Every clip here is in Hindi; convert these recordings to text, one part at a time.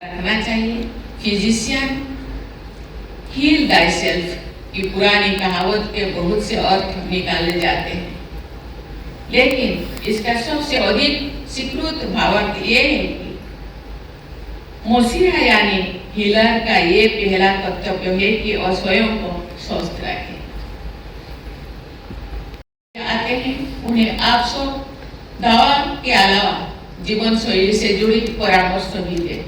रखना चाहिए। फिजिशियन हील दाई सेल्फ की पुरानी कहावत के बहुत से अर्थ निकाले जाते हैं, लेकिन इसका सबसे अधिक स्वीकृत भावार्थ ये है कि मोसीहा यानी हीलर का ये पहला कर्तव्य है कि वह स्वयं को स्वस्थ रखे। आते हैं उन्हें आप सब दवा के अलावा जीवन शैली से जुड़ी परामर्श भी दे।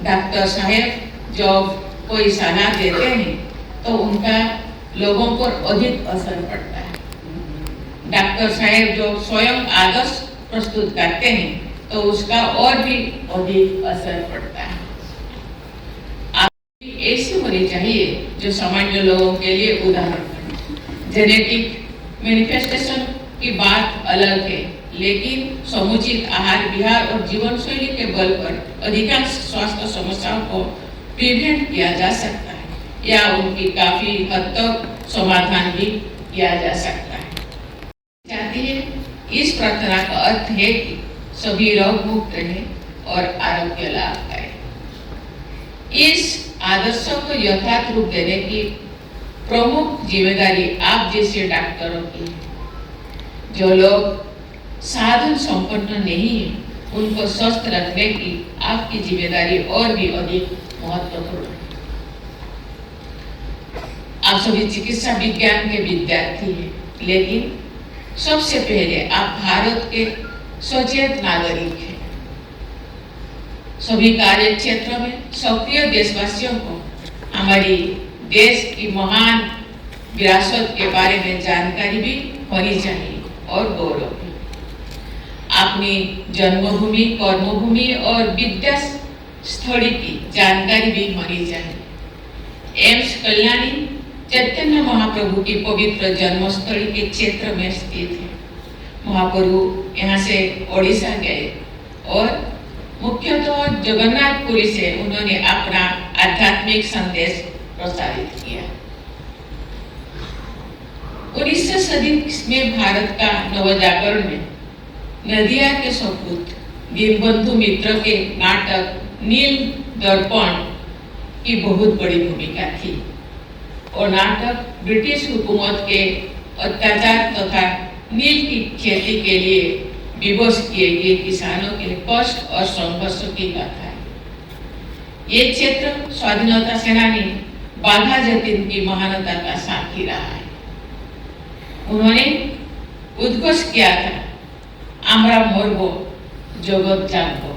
डॉक्टर साहब जब कोई सलाह देते हैं तो उनका लोगों पर अधिक असर पड़ता है। डॉक्टर साहब जो स्वयं आदर्श प्रस्तुत करते हैं तो उसका और भी अधिक असर पड़ता है। आप ऐसी होनी चाहिए जो सामान्य लोगों के लिए उदाहरण बने। जेनेटिक मैनिफेस्टेशन की बात अलग है, लेकिन समुचित आहार विहार और जीवन शैली के बल पर अधिकांश स्वास्थ्य समस्याओं को प्रिवेंट किया जा सकता है या उनकी काफी हद तक समाधान भी किया जा सकता है। चाहती है इस प्रार्थना का अर्थ है कि सभी रोग मुक्त रहे और आरोग्य लाभ पाए। इस आदर्श को यथार्थ रूप देने की प्रमुख जिम्मेदारी आप जैसे डॉक्टरों की है। जो लोग साधन संपन्न नहीं है उनको स्वस्थ रखने की आपकी जिम्मेदारी और भी अधिक महत्वपूर्ण है। आप सभी चिकित्सा विज्ञान के विद्यार्थी हैं, लेकिन सबसे पहले आप भारत के सचेत नागरिक हैं। सभी कार्य क्षेत्रों में सक्रिय देशवासियों को हमारी देश की महान विरासत के बारे में जानकारी भी होनी चाहिए और गौरव भी। अपनी जन्मभूमि, कर्मभूमि और विद्या स्थली की जानकारी भी होनी चाहिए। एम्स कल्याणी चैतन्य महाप्रभु की पवित्र जन्मस्थली के क्षेत्र में स्थित है। महाप्रभु यहाँ से ओडिशा गए और मुख्यतः जगन्नाथपुरी से उन्होंने अपना आध्यात्मिक संदेश प्रसारित किया। 19वीं सदी में भारत का नवजागरण में नदिया के सपूत दीनबंधु मित्र के नाटक नील दर्पण की बहुत बड़ी भूमिका थी। और नाटक ब्रिटिश हुकूमत के अत्याचार तथा नील की खेती के लिए विवश किए गए किसानों के कष्ट और संघर्ष की गाथा है। ये क्षेत्र स्वाधीनता सेनानी बाघा जतीन की महानता का साक्षी रहा है। उन्होंने उद्घोष किया था, आमरा मोरबो जगत जागो।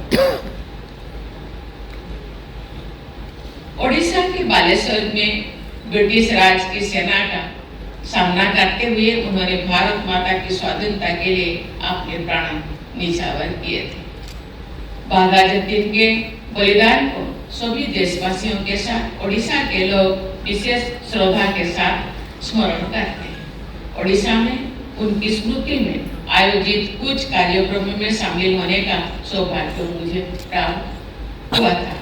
ओडिशा के बालेश्वर में ब्रिटिश राज की सेना का सामना करते हुए उन्होंने भारत माता की स्वाधीनता के लिए अपने प्राण न्यौछावर किए थे। बाघा जतीन के बलिदान को सभी देशवासियों के साथ ओडिशा के लोग विशेष श्रद्धा के साथ स्मरण करते हैं। ओडिशा में उनकी स्मृति में आयोजित कुछ कार्यक्रमों में शामिल होने का सौभाग्य मुझे प्राप्त हुआ था।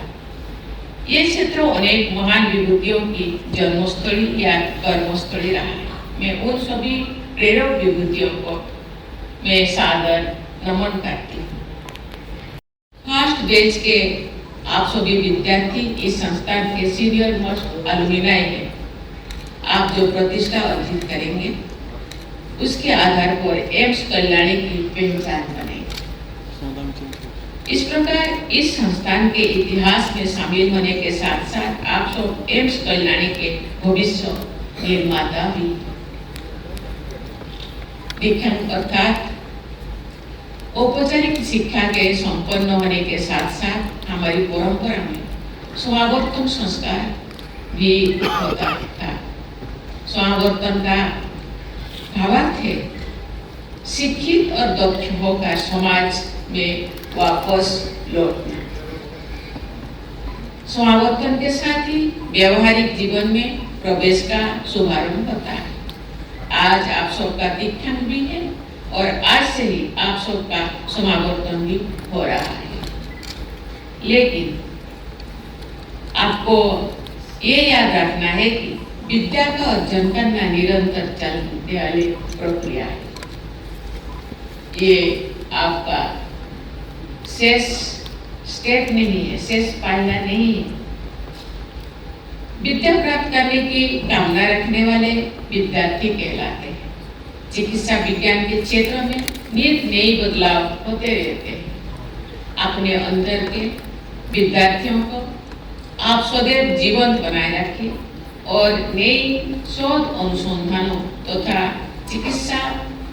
ये क्षेत्र अनेक महान विभूतियों की जन्मस्थली या कर्मस्थली रहा है। मैं उन सभी प्रेरक विभूतियों को मैं सादर नमन करती हूँ। फर्स्ट बैच के आप सभी विद्यार्थी इस संस्थान के सीनियर मोस्ट अलुमिनाई हैं। आप जो प्रतिष्ठा अर्जित करेंगे उसके आधार पर एम्स कल्याणी की पहचान बनेगी। इस प्रकार इस संस्थान के इतिहास में शामिल होने के साथ साथ आप सब एम्स कल्याणी के भविष्य निर्माता भी। दीक्षांत अर्थात औपचारिक शिक्षा के संपन्न होने के साथ साथ हमारी परंपरा में समावर्तन संस्कार भी होता था। समावर्तन का भावार्थ है शिक्षित और दक्ष होकर समाज में वापस लौटना। समावर्तन के साथ ही व्यवहारिक जीवन में प्रवेश का शुभारंभ होता है। आज आप सबका दीक्षांत भी है और आज से ही आप सबका समावर्तन भी हो रहा है। लेकिन आपको ये याद रखना है कि विद्या का अर्जन करना निरंतर चलने वाली प्रक्रिया है। ये आपका शेष स्टेप नहीं है, शेष पालना नहीं है। विद्या प्राप्त करने की कामना रखने वाले विद्यार्थी कहलाते हैं। चिकित्सा विज्ञान के क्षेत्र में नित नए बदलाव होते रहते हैं। अपने अंदर के विद्यार्थियों को आप सदैव जीवंत बनाए रखें और नई शोध अनुसंधानों तथा चिकित्सा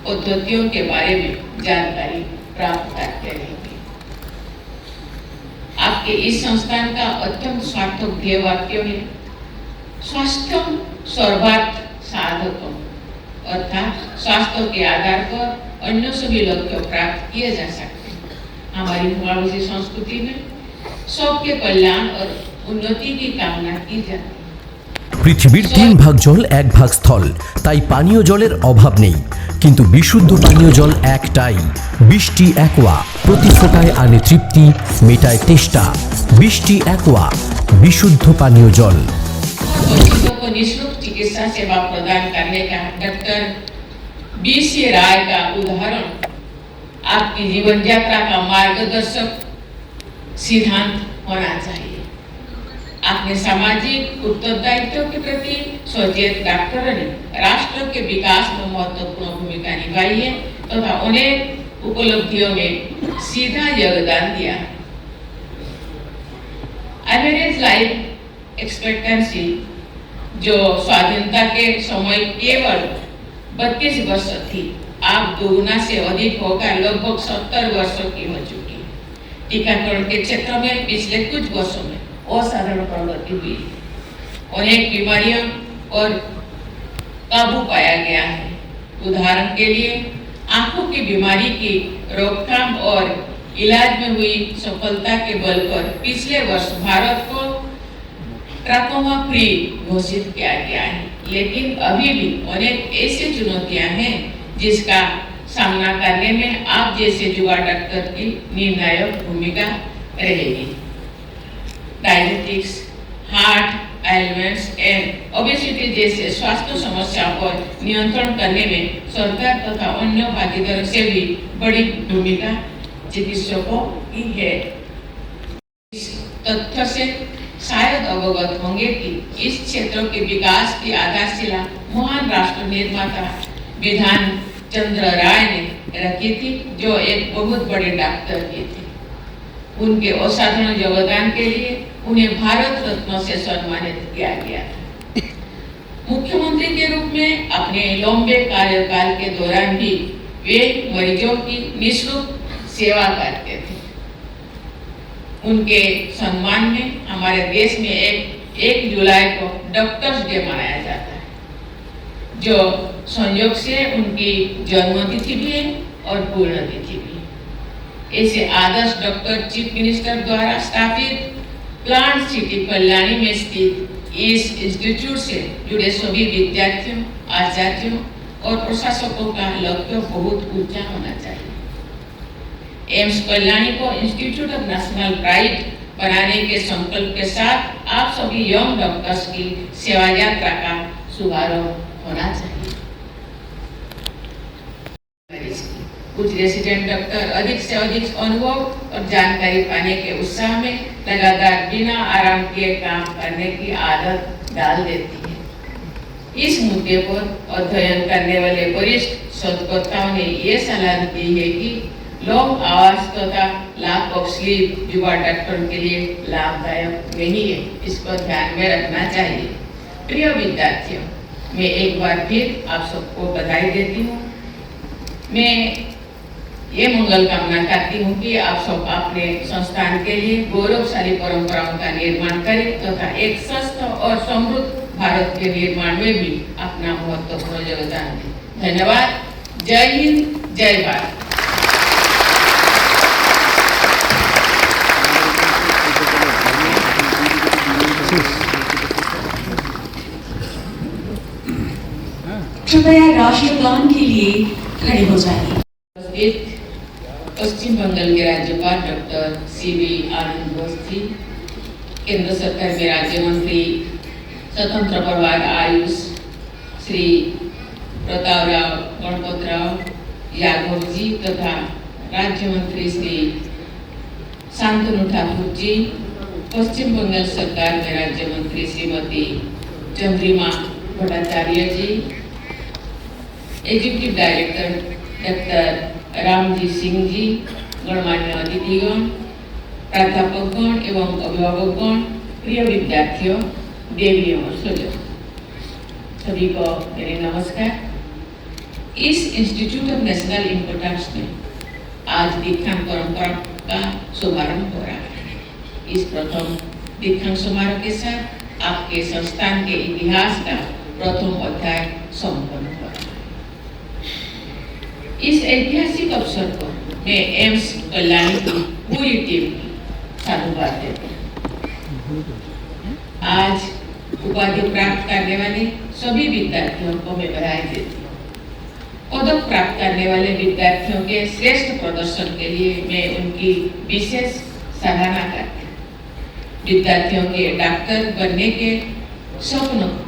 पद्धतियों के बारे में जानकारी प्राप्त करते रहेंगे। आपके इस संस्थान का अत्यंत सार्थक ध्येय वाक्य है स्वास्थ्य सर्वार्थ साधकम, अर्थात स्वास्थ्य के आधार पर अन्य सभी लक्ष्य प्राप्त किए जा सकते हैं। हमारी भारतीय संस्कृति में सबके कल्याण और उन्नति की कामना की जाती है। পৃথিবীর 3 ভাগ জল 1 ভাগ স্থল, তাই পানীয় জলের অভাব নেই। কিন্তু বিশুদ্ধ পানীয় জল একটাই, বৃষ্টি অ্যাকোয়া। প্রতি ফোঁটায় আনে তৃপ্তি, মেটায় তেষ্টা। বৃষ্টি অ্যাকোয়া, বিশুদ্ধ পানীয় জল। बच्चों को निःशुल्क चिकित्सा सेवा प्रदान करने का डॉक्टर बी.सी. राय का उदाहरण आपकी जीवन यात्रा का मार्गदर्शक सिद्धांत होना चाहिए। अपने सामाजिक उत्तरदायित्व के प्रति सचेत डॉक्टर ने राष्ट्र के विकास में महत्वपूर्ण भूमिका निभाई है तथा अनेक उपलब्धियों में सीधा योगदान दिया। एवरेज लाइफ एक्सपेक्टेंसी जो स्वाधीनता के समय केवल 32 वर्ष थी, आप दोगुना से अधिक होकर लगभग 70 वर्षों की हो चुकी है। टीकाकरण के क्षेत्र में पिछले कुछ वर्षों में असाधारण प्रगति हुई। अनेक बीमारियों और काबू पाया गया है। उदाहरण के लिए आंखों की बीमारी की रोकथाम और इलाज में हुई सफलता के बल पर पिछले वर्ष भारत को ट्राकोमा फ्री घोषित किया गया है। लेकिन अभी भी अनेक ऐसी चुनौतियां हैं जिसका सामना करने में आप जैसे युवा डॉक्टर की निर्णायक भूमिका रहेगी। Diabetics, heart elements and obesity जैसे स्वास्थ्य समस्याओं पर नियंत्रण करने में सरकार तथा अन्य भागीदारों से भी बड़ी भूमिका चिकित्सकों की है। इस तथ्य से शायद अवगत होंगे कि इस क्षेत्र के विकास की आधारशिला महान राष्ट्र निर्माता विधान चंद्र राय ने रखी थी, जो एक बहुत बड़े डॉक्टर के थे। उनके असाधारण योगदान के लिए उन्हें भारत रत्न से सम्मानित किया गया था। मुख्यमंत्री के रूप में अपने लंबे कार्यकाल के दौरान भी वे मरीजों की निःशुल्क सेवा करते थे। उनके सम्मान में हमारे देश में 1 जुलाई को डॉक्टर्स डे मनाया जाता है, जो संयोग से उनकी जन्मतिथि भी है और पूर्णतिथि भी है। ऐसे आदर्श डॉक्टर चीफ मिनिस्टर द्वारा स्थापित प्लांट सिटी कल्याणी में स्थित इस इंस्टीट्यूट से जुड़े सभी विद्यार्थियों, आचार्यों और प्रशासकों का लक्ष्य बहुत ऊंचा होना चाहिए। एम्स कल्याणी को इंस्टीट्यूट ऑफ नेशनल प्राइड बनाने के संकल्प के साथ आप सभी यंग डॉक्टर्स की सेवा यात्रा का शुभारंभ होना चाहिए। कुछ रेसिडेंट डॉक्टर अधिक से अधिक अनुभव और जानकारी पाने के उत्साह में लगातार बिना आराम किए काम करने की आदत डाल देती है। इस मुद्दे पर अध्ययन करने वाले वरिष्ठ शोधकर्ताओं ने ये सलाह दी है कि लॉन्ग आवर्स तथा लैक ऑफ स्लीप युवा डॉक्टर के लिए लाभदायक नहीं है। इसको ध्यान में रखना चाहिए। प्रिय विद्यार्थियों, मैं एक बार फिर आप सबको बधाई देती हूँ। मैं ये मंगल कामना करती हूँ कि आप सब अपने संस्थान के लिए गौरवशाली परंपराओं का निर्माण करें तथा एक स्वस्थ और समृद्ध भारत के निर्माण में भी अपना महत्वपूर्ण योगदान दें। धन्यवाद। जय हिंद, जय भारत। कृपया राष्ट्रगान के लिए खड़े हो जाइए। पश्चिम बंगाल के राज्यपाल डॉक्टर सी.वी. आनंद बोस जी, केंद्र सरकार के राज्य मंत्री स्वतंत्र प्रभार आयुष श्री प्रतापराव गणपतराव यादव जी तथा राज्य मंत्री श्री शांतनु ठाकुर जी, पश्चिम बंगाल सरकार में राज्य मंत्री Shrimati Chandrima Bhattacharya ji, executive director doctor Ramji Singh ji, गणमान्य अतिथिगण, प्राध्यापकगण एवं अभिभावकगण, प्रिय विद्यार्थियों, देवियों और स्वजनों, सभी को मेरे नमस्कार। इस इंस्टीट्यूट ऑफ नेशनल इम्पोर्टेंस में आज दीक्षांत परंपरा का शुभारंभ हो रहा है। इस प्रथम दीक्षांत समारोह के साथ आपके संस्थान के इतिहास का प्रथम अध्याय संपन्न हो रहा है। इस ऐतिहासिक अवसर पर मैं एम्स कल्याणी की पूरी टीम की साधुवाद देती हूँ। आज उपाधि प्राप्त करने वाले सभी विद्यार्थियों को मैं बधाई देती हूँ। पदक प्राप्त करने वाले विद्यार्थियों के श्रेष्ठ प्रदर्शन के लिए मैं उनकी विशेष सराहना करती हूँ। विद्यार्थियों के डॉक्टर बनने के सपनों को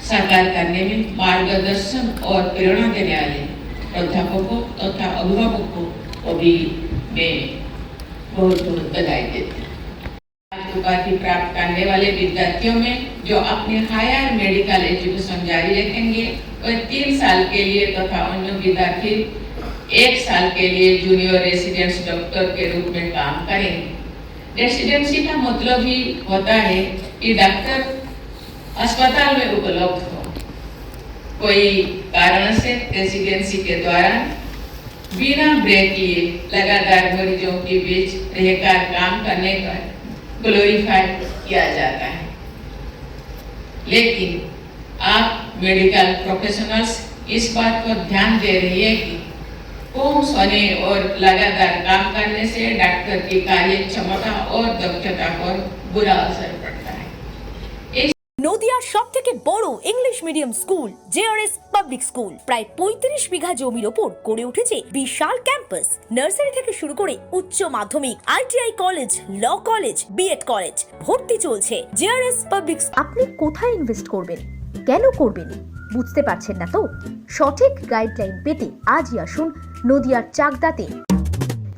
साकार करने में मार्गदर्शन और प्रेरणा देने वाले प्राध्यापकों तथा अभिभावकों को भी मैं बहुत बहुत बधाई देती हूँ। आज उपाधि प्राप्त करने वाले विद्यार्थियों में जो अपने हायर मेडिकल एजुकेशन जारी रखेंगे वह 3 साल के लिए तथा अन्य विद्यार्थी 1 साल के लिए जूनियर रेसिडेंस डॉक्टर के रूप में काम करेंगे। रेसिडेंसी का मतलब ही होता है कि डॉक्टर अस्पताल में उपलब्ध हो। कोई कारण से रेसिडेंसी के दौरान बिना ब्रेक लिए लगातार मरीजों के बीच रहकर काम करने का ग्लोरीफाई किया जाता है। लेकिन आप मेडिकल प्रोफेशनल्स इस बात पर ध्यान दे रही है कि कम समय और लगातार काम करने से डॉक्टर की कार्य क्षमता और दक्षता पर बुरा असर पड़ता है। নদিয়ার সবথেকে বড় English medium school JRS public school প্রায় ৩৫ বিঘা জমির ওপর গড়ে উঠেছে বিশাল ক্যাম্পাস। নার্সারি থেকে শুরু করে উচ্চ মাধ্যমিক, ITI college, law college, BEd college ভর্তি চলছে। JRS public. আপনি কোথায় ইনভেস্ট করবেন, কেন করবেন বুঝতে পারছেন না তো? সঠিক গাইডলাইন পেতে আজই আসুন নদিয়ার চাকদাতে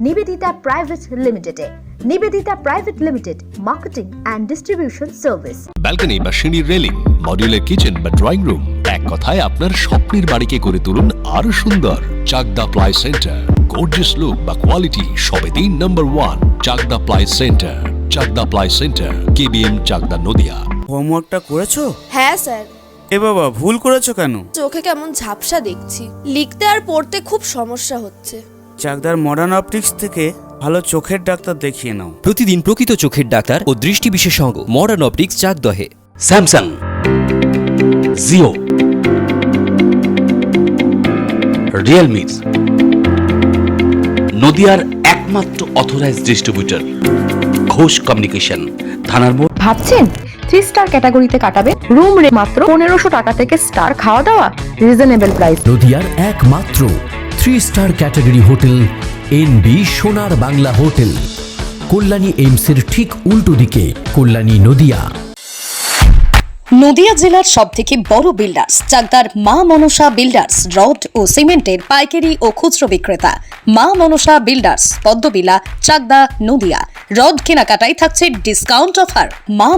নিবেদিতা প্রাইভেট লিমিটেডে। Nivedita private limited, marketing and distribution service. Balcony বা সিঁড়ির রেলিং, মডিউলার কিচেন বা ড্রয়িং রুম, এক কথায় আপনার স্বপ্নের বাড়িকে করে তুলুন আরো সুন্দর। Chakdah ply centre, gorgeous look বা কোয়ালিটি সবেতেই number 1। Chakdah ply centre, Chakdah ply centre, KBM, Chakdah, Nadia. হোমওয়ার্কটা করেছো? হ্যাঁ স্যার। এ বাবা, ভুল করেছো কেন? চোখে কেমন ঝাপসা দেখছি, লিখতে আর পড়তে খুব সমস্যা হচ্ছে। চাকদার মডার্ন অপটিক্স থেকে ভালো চোখের ডাক্তার দেখিয়ে নাও। প্রতিদিন প্রকৃত চোখের ডাক্তার ও দৃষ্টি বিশেষজ্ঞ মডার্ন অপটিক্স চাকদহে। স্যামসাং, জিও, রিয়েলমি, নদিয়ার একমাত্র অথরাইজড ডিস্ট্রিবিউটর ঘোষ কমিউনিকেশন, থানার মোড়। ভাবছেন 3 স্টার ক্যাটাগরিতে কাটাবেন? রুম রে মাত্র 1500 টাকা থেকে স্টার, খাওয়া দাওয়া রিজনেবল প্রাইস। নদিয়ার একমাত্র 3 স্টার ক্যাটাগরি হোটেল এনবি সোনার বাংলা হোটেল, কল্যাণী এইমসের ঠিক উল্টো দিকে, কল্যাণী, নদিয়া। নদিয়া জেলার সবথেকে বড় বিল্ডার্স চাকদার মা মনসা বিল্ডার্স, রড ও সিমেন্টের পাইকারি ও খুচরো বিক্রেতা। মা মনসা বিল্ডার্স, পদ্মবিলা, চাকদা, নদিয়া। রড কেনাকাটায় থাকছে ডিসকাউন্ট অফার। মা